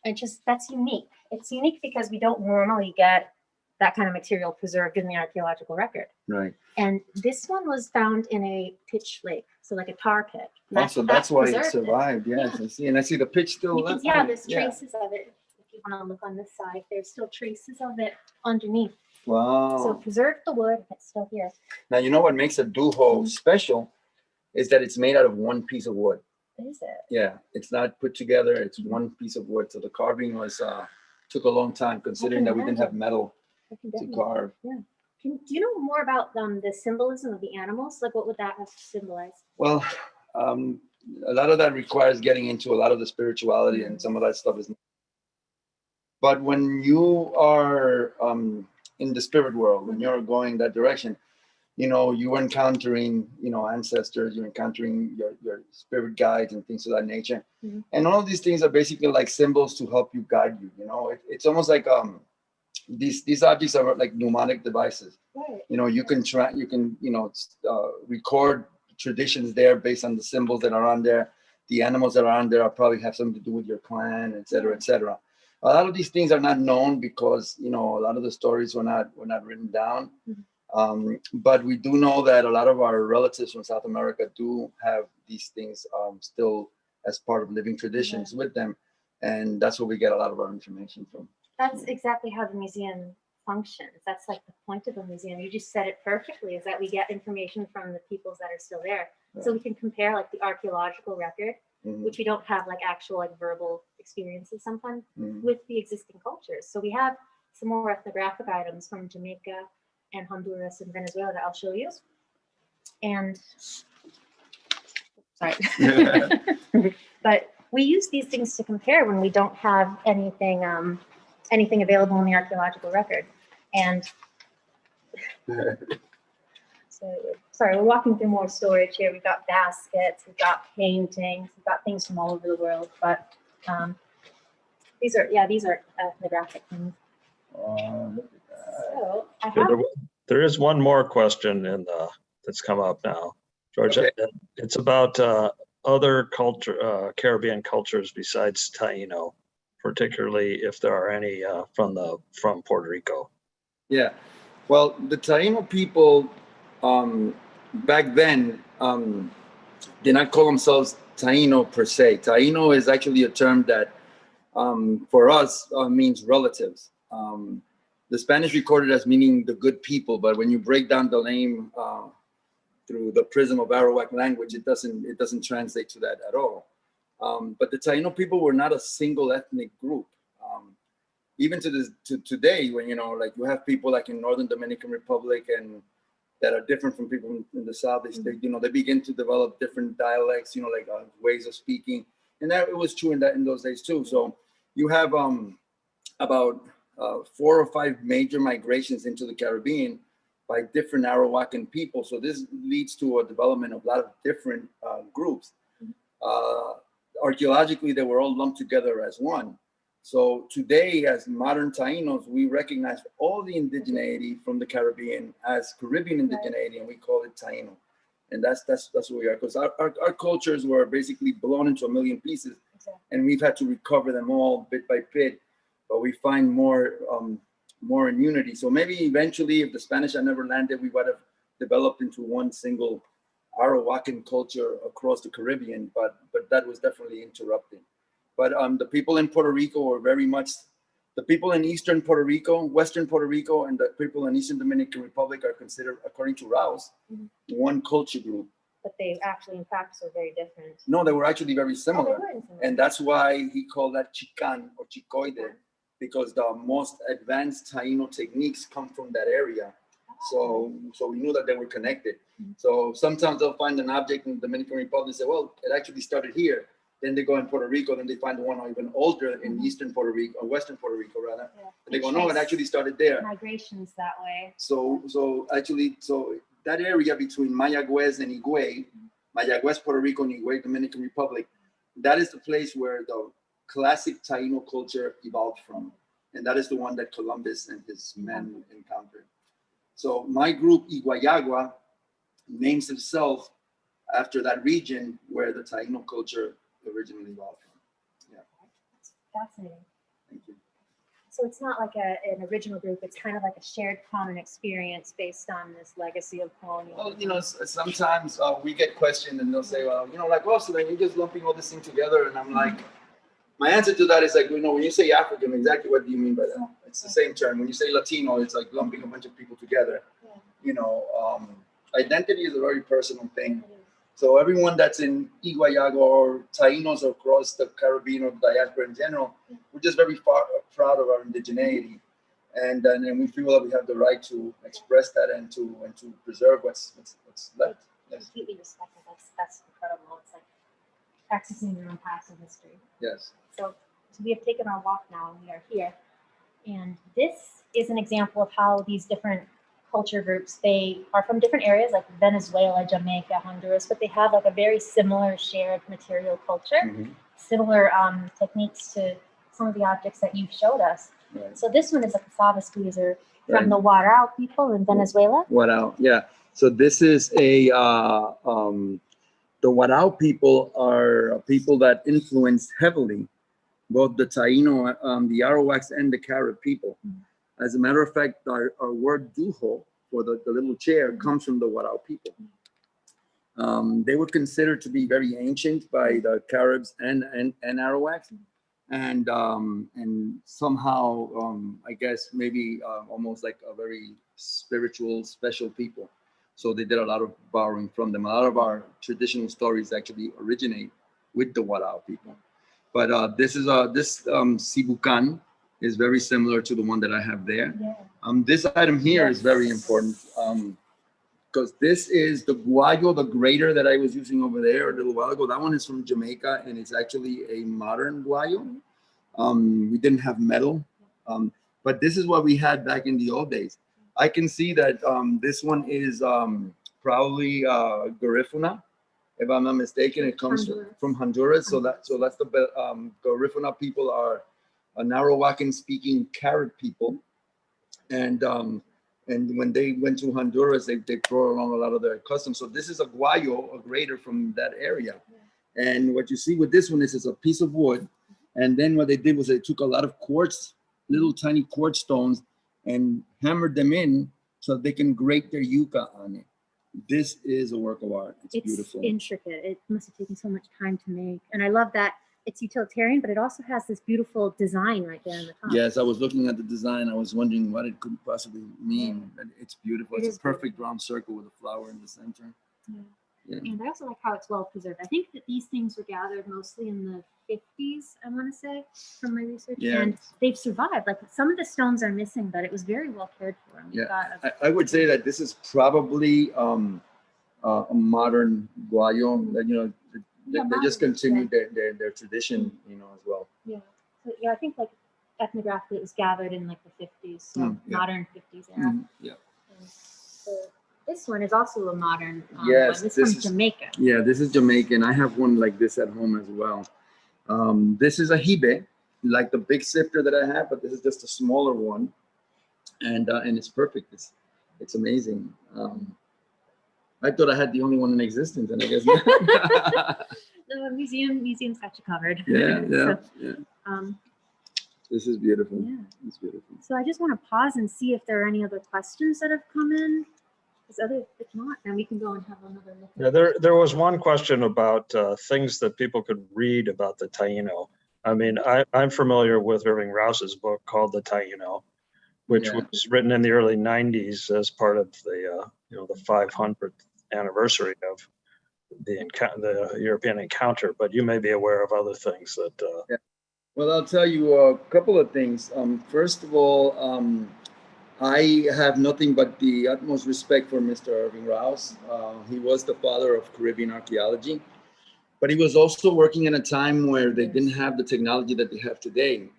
and that's unique. It's unique because we don't normally get that kind of material preserved in the archaeological record. Right. And this one was found in a pitch lake, so like a tar pit. And Also, that's why it preserved survived. Yes, I see. And I see the pitch still You can, left. yeah, on it. there's traces of it. If you want to look on this side, there's still traces of it underneath. So Wow. it preserved the wood, it's still here. Now, you know what makes a duho special is that it's made out of one piece of wood. Is it? Yeah, it's not put together. It's one piece of wood. So the carving was took a long time, considering that we didn't have metal I can to definitely- carve. Yeah. Do you know more about the symbolism of the animals? Like, what would that have to symbolize? Well, a lot of that requires getting into a lot of the spirituality, and some of that stuff is. But when you are in the spirit world, when you're going that direction, you know, you're encountering, you know, ancestors, you're encountering your spirit guides and things of that nature. Mhm. And all of these things are basically like symbols to help you guide you. You know, it's almost like these objects are like mnemonic devices. Right. You know, you can record traditions there based on the symbols that are on there. The animals that are on there probably have something to do with your clan, et cetera, et cetera. A lot of these things are not known because, you know, a lot of the stories were not written down. But we do know that a lot of our relatives from South America do have these things still as part of living traditions with them. And that's where we get a lot of our information from. That's exactly how the museum functions. That's like the point of a museum. You just said it perfectly, is that we get information from the peoples that are still there. So we can compare like the archaeological record, which we don't have like actual like verbal experiences sometimes, with the existing cultures. So we have some more ethnographic items from Jamaica and Honduras and Venezuela that I'll show you. And sorry. But we use these things to compare when we don't have anything available in the archaeological record. And so, sorry, we're walking through more storage here. We've got baskets, we've got paintings, we've got things from all over the world. But these are ethnographic things. Look at that. So I Yeah, have there is one more question that's come up now, George. Okay. It's about other culture, Caribbean cultures besides Taíno, particularly if there are any from Puerto Rico? Yeah, well, the Taíno people back then did not call themselves Taíno per se. Taíno is actually a term that for us means relatives. The Spanish recorded as meaning the good people, but when you break down the name through the prism of Arawak language, it doesn't translate to that at all. But the Taíno people were not a single ethnic group. Even to today, when like you have people like in Northern Dominican Republic and that are different from people in the South, they begin to develop different dialects, like ways of speaking, and that it was true in those days too. So you have about 4 or 5 major migrations into the Caribbean by different Arawakan people. So this leads to a development of a lot of different groups. Archaeologically, they were all lumped together as one. So today, as modern Taínos, we recognize all the indigeneity from the Caribbean as Caribbean indigeneity, and we call it Taíno. And that's what we are, because our cultures were basically blown into a million pieces, and we've had to recover them all bit by bit, but we find more in unity. So maybe eventually, if the Spanish had never landed, we would have developed into one single Arawakan culture across the Caribbean, but that was definitely interrupted. But the people in Puerto Rico were very much, the people in Eastern Puerto Rico, Western Puerto Rico, and the people in Eastern Dominican Republic are considered, according to Rouse, one culture group. But they actually, in fact, are very different. No, they were actually very similar. Oh, and that's why he called that Chican or Chicoide, because the most advanced Taíno techniques come from that area. So we knew that they were connected. So sometimes they'll find an object in the Dominican Republic and say, well, it actually started here. Then they go in Puerto Rico, then they find one even older in Eastern Puerto Rico, or Western Puerto Rico rather. Yeah. And they go, no, it actually started there. Migrations that way. So that area between Mayagüez and Higüey, Mayagüez, Puerto Rico, and Higüey, Dominican Republic, that is the place where the classic Taíno culture evolved from. And that is the one that Columbus and his men encountered. So my group, Iguayagua, names itself after that region where the Taíno culture originally evolved from. Yeah. That's fascinating. Thank you. So it's not like an original group, it's kind of like a shared common experience based on this legacy of colonialism. Well, sometimes we get questioned and they'll say, well, so then you're just lumping all this thing together. And I'm like, my answer to that is like, when you say African, exactly what do you mean by that? It's the same term. When you say Latino, it's like lumping a bunch of people together. Identity is a very personal thing. So everyone that's in Iguayago or Taínos across the Caribbean or diaspora in general, we're just very proud of our indigeneity, and we feel that we have the right to express that and to preserve what's left. Yes. Completely respect it. That's incredible. It's like practicing your own past and history. Yes. So we have taken our walk now, and we are here, and this is an example of how these different culture groups, they are from different areas like Venezuela, Jamaica, Honduras, but they have like a very similar shared material culture, similar techniques to some of the objects that you've showed us. Right. So this one is a cassava squeezer from the Wado people in Venezuela. Wado, yeah. So this is the Wado people are people that influenced heavily both the Taíno, the Arawaks, and the Carib people. As a matter of fact, our word duho, for the little chair, comes from the Wado people. They were considered to be very ancient by the Caribs and Arawaks, and somehow, I guess, maybe almost like a very spiritual, special people. So they did a lot of borrowing from them. A lot of our traditional stories actually originate with the Wado people. But this sibukan is very similar to the one that I have there. Yeah. This item here is very important because this is the guayo, the grater that I was using over there a little while ago. That one is from Jamaica, and it's actually a modern guayo. We didn't have metal, but this is what we had back in the old days. I can see that this one is probably Garifuna, if I'm not mistaken. It comes from Honduras. So that's the Garifuna people are an Arawakan-speaking Carib people, and when they went to Honduras, they brought along a lot of their customs. So this is a guayo, a grater from that area, And what you see with this one is it's a piece of wood. And then what they did was they took a lot of quartz, little tiny quartz stones, and hammered them in so they can grate their yuca on it. This is a work of art. It's beautiful. It's intricate. It must have taken so much time to make. And I love that it's utilitarian, but it also has this beautiful design right there on the top. Yes, I was looking at the design. I was wondering what it could possibly mean. But it's beautiful. It's a perfect round circle with a flower in the center. Yeah. Yeah. And I also like how it's well preserved. I think that these things were gathered mostly in the 50s, I want to say, from my research. Yeah. And they've survived. Like some of the stones are missing, but it was very well cared for. And Yeah, I would say that this is probably a modern guayo. That, you know, they just continued their tradition, you know, as well. Yeah. So, yeah, I think like ethnographically it was gathered in like the 50s, so modern 50s era. Yeah. And so this one is also a modern yes, one. This one's Jamaican. Yeah, this is Jamaican. I have one like this at home as well. This is a hibe, like the big sifter that I have, but this is just a smaller one, and it's perfect. It's amazing. I thought I had the only one in existence, and I guess not. The museum's got you covered. Yeah, So, yeah. This is beautiful. Yeah. It's beautiful. So I just want to pause and see if there are any other questions that have come in. If not, then we can go and have another look. Yeah, there was one question about things that people could read about the Taíno. I mean, I'm familiar with Irving Rouse's book called The Taíno, which was written in the early 90s as part of the the 500th anniversary of the European encounter. But you may be aware of other things that. Yeah. Well, I'll tell you a couple of things. First of all, I have nothing but the utmost respect for Mr. Irving Rouse. He was the father of Caribbean archaeology, but he was also working in a time where they didn't have the technology that they have today.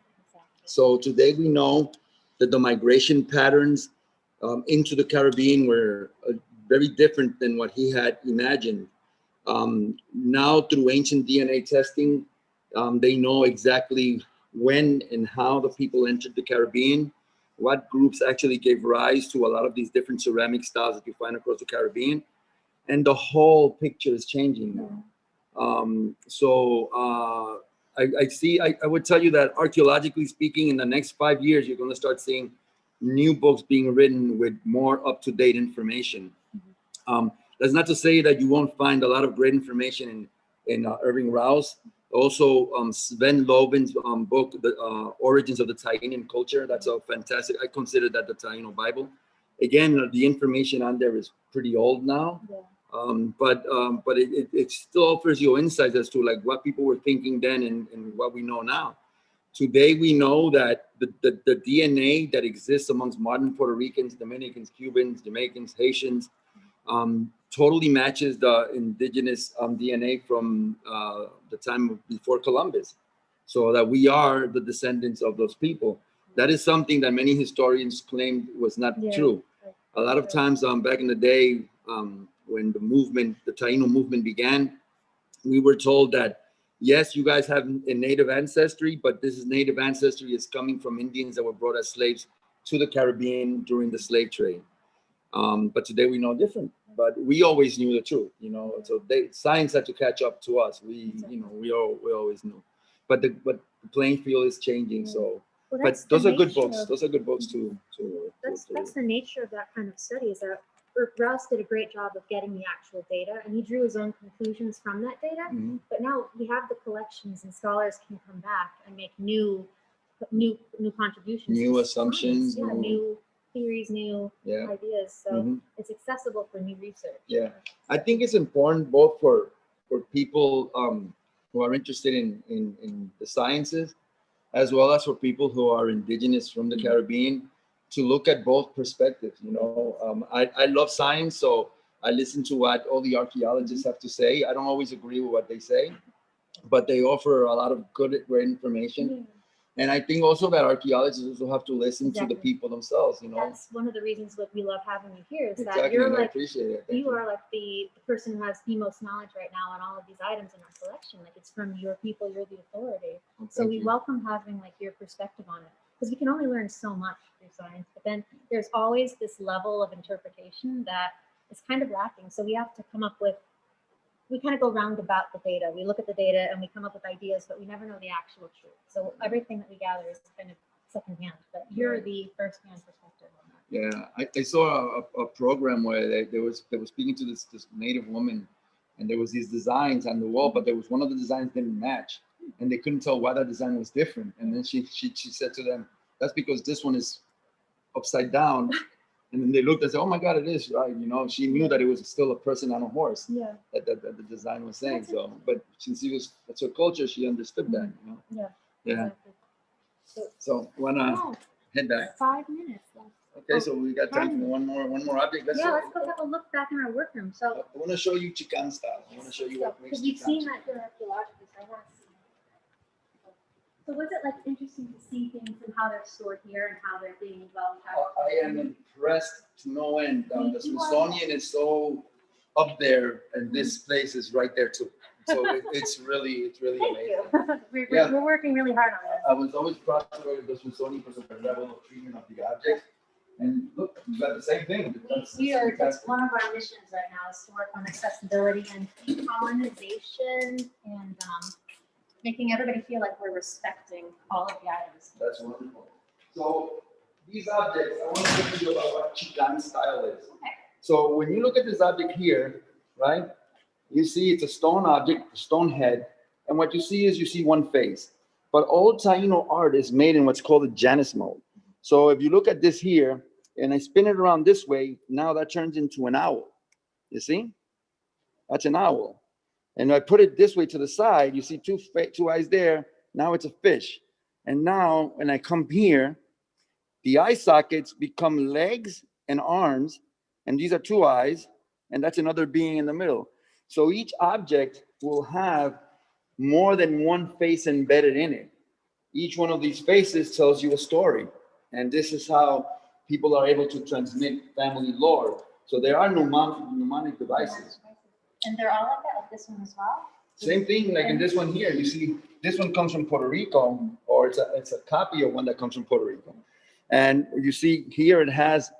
So today we know that the migration patterns into the Caribbean were very different than what he had imagined. Now through ancient DNA testing, they know exactly when and how the people entered the Caribbean, what groups actually gave rise to a lot of these different ceramic styles that you find across the Caribbean. And the whole picture is changing now. I would tell you that archaeologically speaking, in the next 5 years, you're going to start seeing new books being written with more up-to-date information. That's not to say that you won't find a lot of great information in Irving Rouse. Also, Sven Loven's book, The Origins of the Taíno Culture. That's a fantastic, I consider that the Taíno Bible. Again, the information on there is pretty old now, but it still offers you insights as to like what people were thinking then and what we know now. Today, we know that the DNA that exists amongst modern Puerto Ricans, Dominicans, Cubans, Jamaicans, Haitians, totally matches the indigenous DNA from the time before Columbus, so that we are the descendants of those people. That is something that many historians claimed was not true. A lot of times back in the day, when the Taíno movement began, we were told that, yes, you guys have a native ancestry, but this native ancestry is coming from Indians that were brought as slaves to the Caribbean during the slave trade. But today we know different. But we always knew the truth, So science had to catch up to us. We always knew. But the playing field is changing. So, but those are good books. Those are good books to That's the nature of that kind of study. Is that Rouse did a great job of getting the actual data, and he drew his own conclusions from that data. But now we have the collections, and scholars can come back and make new contributions, new assumptions, new theories, new ideas. So it's accessible for new research. Yeah, I think it's important both for people who are interested in the sciences, as well as for people who are indigenous from the Caribbean, to look at both perspectives. I love science, so I listen to what all the archaeologists have to say. I don't always agree with what they say, but they offer a lot of great information. And I think also that archaeologists also have to listen to the people themselves, That's one of the reasons what we love having you here, is that Exactly, you're and I like, appreciate it. you are like the person who has the most knowledge right now on all of these items in our collection. Like, it's from your people, you're the authority. So we welcome having like your perspective on it, because we can only learn so much through science, but then there's always this level of interpretation that is kind of lacking. So we have to come up with we kind of go round about the data. We look at the data and we come up with ideas, but we never know the actual truth. So everything that we gather is kind of secondhand, but you're the firsthand perspective on that. Yeah, I saw a program where they were speaking to this native woman, and there was these designs on the wall, but there was one of the designs didn't match, and they couldn't tell why that design was different. And then she said to them, "That's because this one is upside down." And then they looked and said, "Oh my God, it is right." You know, she knew that it was still a person on a horse. Yeah. That the design was saying. So, but since that's her culture, she understood that. You know. Yeah. Yeah. Exactly. So wanna head back? 5 minutes left. Okay, so we got time for one more object. Let's go have a look back in our workroom. So I want to show you Chican style. I want to show you what makes because you've Chican seen chicken. that here archaeologically, so I want to see. So was it like interesting to see things and how they're stored here and how they're being well I am impressed to no end. The Smithsonian is so up there, and this place is right there too. So it's really Thank amazing. you. Yeah. We're working really hard on this. I was always proud to go to the Smithsonian because of the level of treatment of the object. And look, you got the same thing. That's One of our missions right now is to work on accessibility and colonization and making everybody feel like we're respecting all of the items. That's wonderful. So these objects, I want to tell you about what Chican style is. Okay. So when you look at this object here, right, you see it's a stone object, a stone head, and what you see one face. But all Taíno art is made in what's called the Janus Mode. So if you look at this here, and I spin it around this way, now that turns into an owl. You see? That's an owl. And I put it this way to the side, you see two eyes there, now it's a fish. And now when I come here, the eye sockets become legs and arms, and these are two eyes, and that's another being in the middle. So each object will have more than one face embedded in it. Each one of these faces tells you a story. And this is how people are able to transmit family lore. So there are mnemonic devices. And they're all like that, like this one as well? Same thing, like in this one here, you see, this one comes from Puerto Rico, or it's a copy of one that comes from Puerto Rico. And you see here it has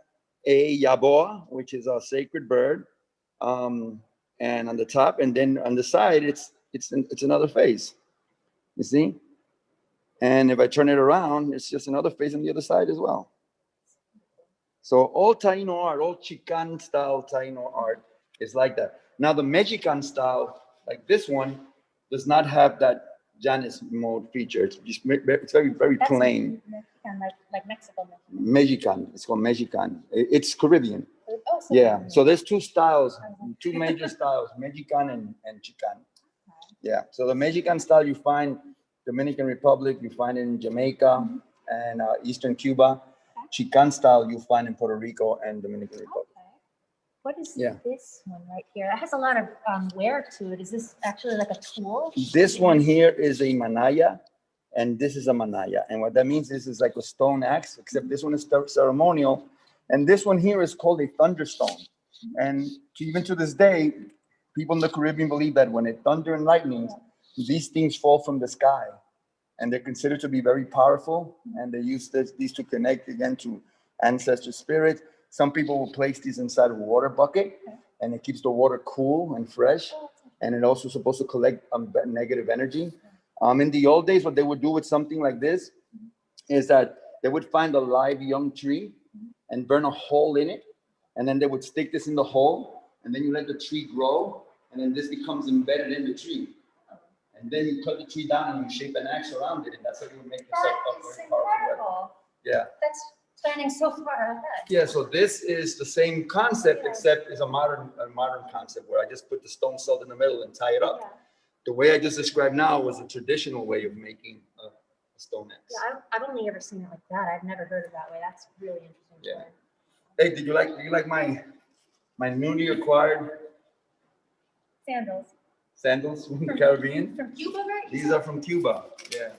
a yaboa, which is a sacred bird, and on the top, and then on the side, it's another face. You see? And if I turn it around, it's just another face on the other side as well. So all Taíno art, all Chican style Taíno art is like that. Now the Mexican style, like this one, does not have that Janus Mode feature. It's just it's very plain. Mexican, like Mexico. Mexican. It's called Mexican. It's Caribbean. Oh, so Yeah. So there's two styles, two major styles, Mexican and Chican. Yeah. So the Mexican style you find Dominican Republic, you find it in Jamaica and Eastern Cuba. Chican style you find in Puerto Rico and Dominican Republic. Okay. What is this one right here? It has a lot of wear to it. Is this actually like a tool? This one here is a manaya, and this is a manaya. And what that means is it's like a stone axe, except this one is ceremonial. And this one here is called a thunderstone. And even to this day, people in the Caribbean believe that when it thunder and lightnings, these things fall from the sky. And they're considered to be very powerful. And they use these to connect again to ancestor spirit. Some people will place these inside of a water bucket, and it keeps the water cool and fresh. And it also supposed to collect negative energy. In the old days, what they would do with something like this is that they would find a live young tree and burn a hole in it. And then they would stick this in the hole, and then you let the tree grow, and then this becomes embedded in the tree. And then you cut the tree down and you shape an axe around it, and that's how you make yourself up very powerful. Yeah. That's planning so far ahead. Yeah, so this is the same concept, except it's a modern concept where I just put the stone salt in the middle and tie it up. Yeah. The way I just described now was a traditional way of making a stone axe. Yeah, I've only ever seen it like that. I've never heard it that way. That's really interesting. Yeah. Hey, do you like my newly acquired sandals from the Caribbean? From Cuba, right? These are from Cuba. Yeah.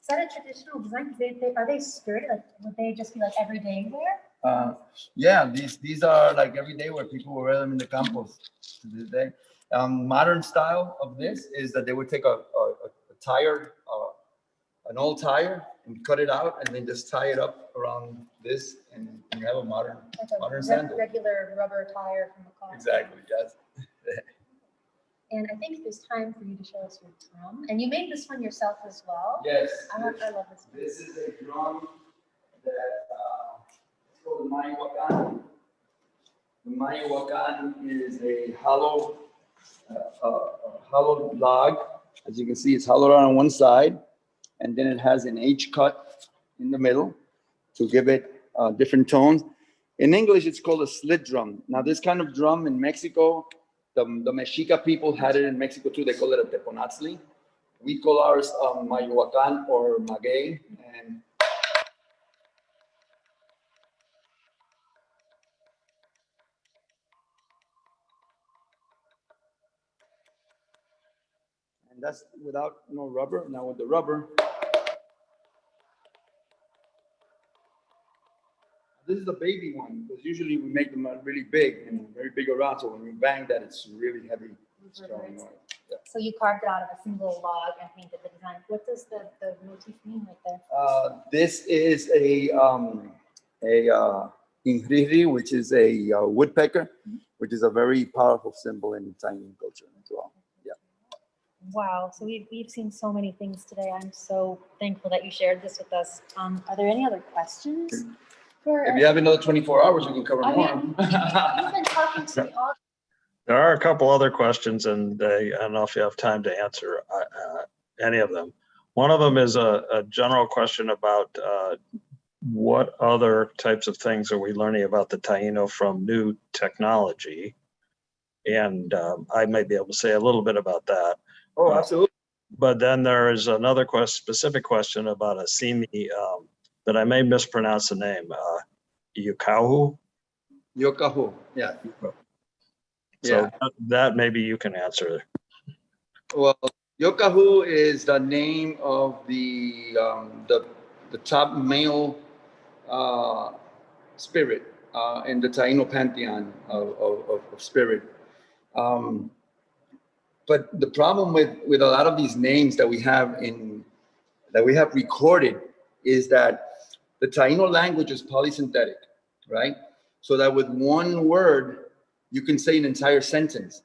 Is that a traditional design? Are they sturdy? Like, would they just be like everyday wear? Yeah, these are like every day where people will wear them in the campos to this day. Modern style of this is that they would take a tire, an old tire, and cut it out, and then just tie it up around this, and you have a modern sandal. Regular rubber tire from a car. Exactly. Yes. And I think there's time for you to show us your drum. And you made this one yourself as well. Yes. I love this one. This is a drum that it's called the Mayahuacan. The Mayahuacan is a hollow log. As you can see, it's hollowed out on one side, and then it has an H cut in the middle to give it different tones. In English, it's called a slit drum. Now, this kind of drum in Mexico, the Mexica people had it in Mexico too. They call it a teponatzli. We call ours Mayahuacan or maguey. And that's without no rubber. Now with the rubber, this is the baby one, because usually we make them really big and very big around. So when you bang that, it's really heavy, strong noise. Yeah. So you carved it out of a single log and painted the design. What does the motif mean right there? This is a ingriri, which is a woodpecker, which is a very powerful symbol in Taíno culture as well. Yeah. Wow. So we've seen so many things today. I'm so thankful that you shared this with us. Are there any other questions? If you have another 24 hours, we can cover more. You've been talking to me all. There are a couple other questions, and I don't know if you have time to answer any of them. One of them is a general question about what other types of things are we learning about the Taíno from new technology? And I might be able to say a little bit about that. Oh, absolutely. But then there is another specific question about a simi that I may mispronounce the name, Yukahu. Yokahu, yeah. So that maybe you can answer. Well, Yokahu is the name of the top male spirit in the Taíno pantheon of spirit. But the problem with a lot of these names that we have recorded is that the Taíno language is polysynthetic, right? So that with one word, you can say an entire sentence.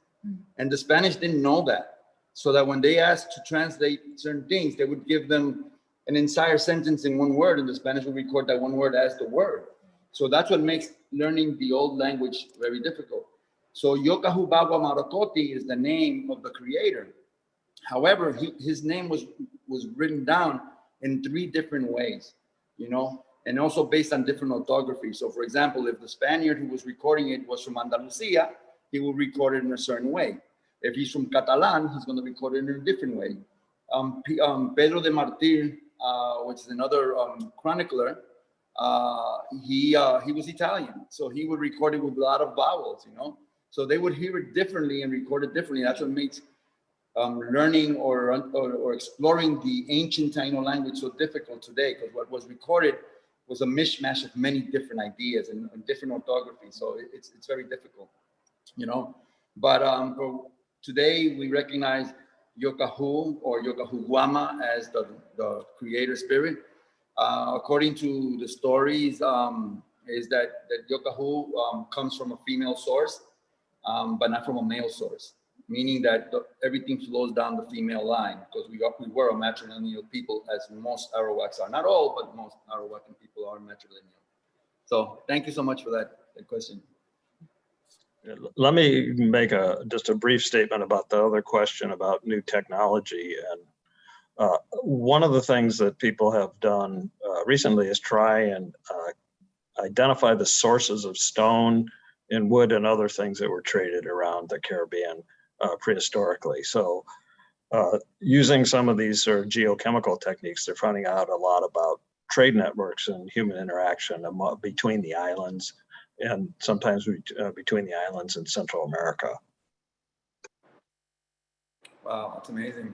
And the Spanish didn't know that. So that when they asked to translate certain things, they would give them an entire sentence in one word, and the Spanish would record that one word as the word. So that's what makes learning the old language very difficult. So Yokahu Bagua Marokoti is the name of the creator. However, his name was written down in 3 different ways, you know, and also based on different orthography. So for example, if the Spaniard who was recording it was from Andalusia, he will record it in a certain way. If he's from Catalan, he's going to record it in a different way. Pedro de Martir, which is another chronicler, he was Italian. So he would record it with a lot of vowels, you know. So they would hear it differently and record it differently. That's what makes learning or exploring the ancient Taíno language so difficult today, because what was recorded was a mishmash of many different ideas and different orthography. So it's very difficult, you know. But today we recognize Yokahu or Yokahu Guama as the creator spirit. According to the stories, is that Yokahu comes from a female source, but not from a male source, meaning that everything flows down the female line, because we were a matrilineal people, as most Arawaks are. Not all, but most Arawakan people are matrilineal. So thank you so much for that question. Let me make just a brief statement about the other question about new technology. And one of the things that people have done recently is try and identify the sources of stone and wood and other things that were traded around the Caribbean prehistorically. So using some of these sort of geochemical techniques, they're finding out a lot about trade networks and human interaction between the islands, and sometimes between the islands and Central America. Wow, that's amazing.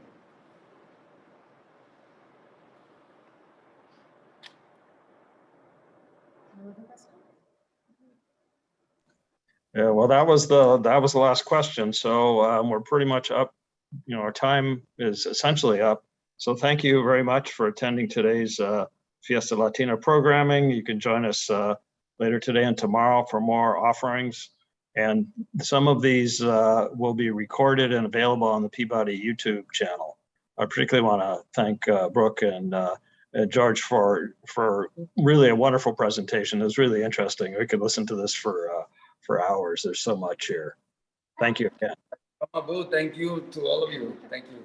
Yeah, well, that was the last question. So we're pretty much up. You know, our time is essentially up. So thank you very much for attending today's Fiesta Latina programming. You can join us later today and tomorrow for more offerings. And some of these will be recorded and available on the Peabody YouTube channel. I particularly want to thank Brooke and George for really a wonderful presentation. It was really interesting. We could listen to this for hours. There's so much here. Thank you again. Thank you to all of you. Thank you.